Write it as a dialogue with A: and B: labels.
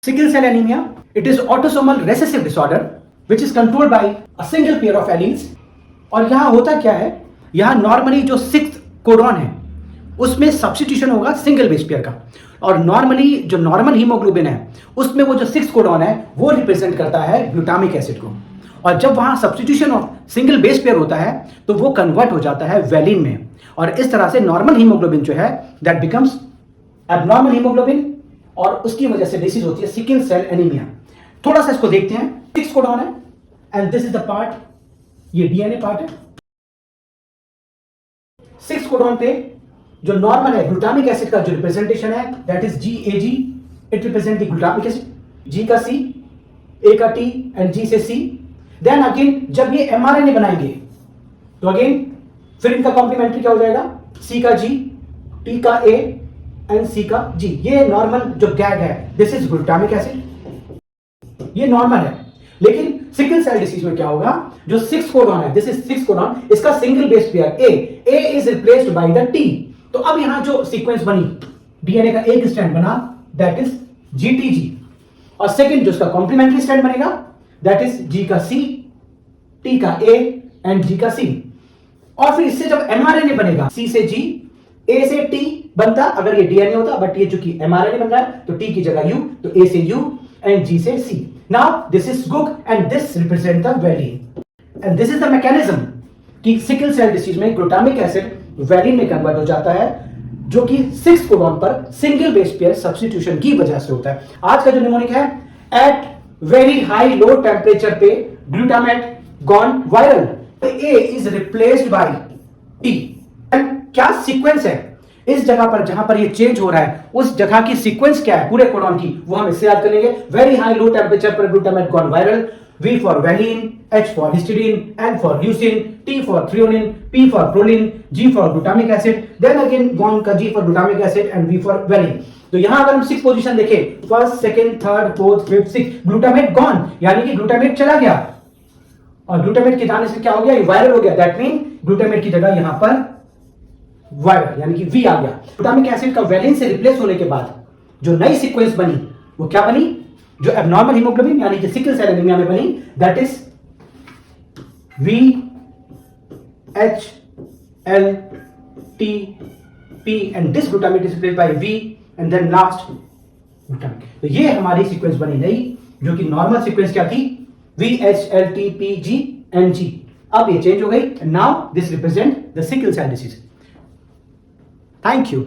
A: Sickle cell anemia, it is autosomal recessive disorder which is controlled by a single pair of alleles. और यहाँ होता क्या है, यहाँ नॉर्मली जो 6th कोडॉन है उसमें सब्स्टिट्यूशन होगा सिंगल बेस पेयर का, और नॉर्मली जो नॉर्मल हीमोग्लोबिन है उसमें वो जो 6th कोडॉन है वो रिप्रेजेंट करता है ग्लूटामिक एसिड को, और जब वहाँ substitution of single base pair होता है तो वो कन्वर्ट हो जाता है वैलिन में, और इस तरह से नॉर्मल हीमोग्लोबिन जो है दैट बिकम्स एबनॉर्मल हीमोग्लोबिन, और उसकी वजह से डिसीज होती है सिकल सेल एनीमिया। थोड़ा सा इसको देखते हैं। 6 कोडॉन है and this is the part, ये डीएनए पार्ट है। 6 कोडॉन पे जो नॉर्मल है ग्लूटामिक एसिड का जो रिप्रेजेंटेशन है that is GAG, it represent the glutamic acid, G का C, A का T एंड G से C। देन अगेन जब ये mRNA बनाएंगे तो अगेन फिर इनका कॉम्प्लीमेंट्री क्या हो जाएगा, C का G, T का A एंड C का G। ये नॉर्मल जो गैग है दिस इज ग्लूटामिक एसिड, ये नॉर्मल है। लेकिन सिकल सेल डिसीज में क्या होगा, जो 6 कोडॉन है दिस इज 6 कोडॉन, इसका single base pair A is replaced by the T। तो अब यहां जो सीक्वेंस बनी, डीएनए का एक स्ट्रैंड बना दैट इज GTG, और सेकंड जो इसका कॉम्प्लीमेंट्री स्ट्रैंड बनेगा दैट इज G का C, T का A एंड G का C। और फिर इससे जब mRNA बनेगा C से G, A से T बनता अगर ये डीएनए होता, बट ये चूंकि mRNA बन रहा है तो T की जगह U, तो A से U एंड G से C। Now this is GUG and this represent the valine, and this is the mechanism कि सिकल सेल डिसीज में ग्लूटामिक एसिड वैलिन में कन्वर्ट हो जाता है, जो कि 6 कोडॉन पर सिंगल बेस पेयर सब्स्टिट्यूशन की वजह से होता है। आज का जो निमोनिक है, at very high low temperature पे glutamate gone viral, A is replaced by T। And क्या सीक्वेंस है इस जगह पर जहां पर ये चेंज हो रहा है, उस जगह की सीक्वेंस क्या है पूरे कोडॉन की, वो हम इससे याद करेंगे। वेरी हाई लो टेम्परेचर पर glutamate gone viral, V for valine, H for histidine, N for leucine, T for threonine, P for proline, G for glutamic acid, then again gone का G for glutamic acid and V for valine. तो यहां अगर हम 6 position देखें, first, second, third, fourth, fifth, six, glutamate gone, यानी कि glutamate चला गया, और ग्लूटामेट के जाने से क्या हो गया, ये वायरल हो गया। दैट मीन ग्लूटामेट की जगह यहां पर वायरल यानी कि V आ गया। ग्लूटामिक एसिड का वैलिन से रिप्लेस होने के बाद जो नई सीक्वेंस बनी वो क्या बनी, जो एबनॉर्मल हीमोग्लोबिन यानी कि सिकल सेल एनीमिया में बनी, that is V H L T P and this glutamate is replaced by V and then last glutamic. तो ये हमारी सीक्वेंस बनी नई, जो कि नॉर्मल सीक्वेंस क्या थी, V H L T P G and G। अब ये चेंज हो गई, now this represent the sickle cell disease. Thank you.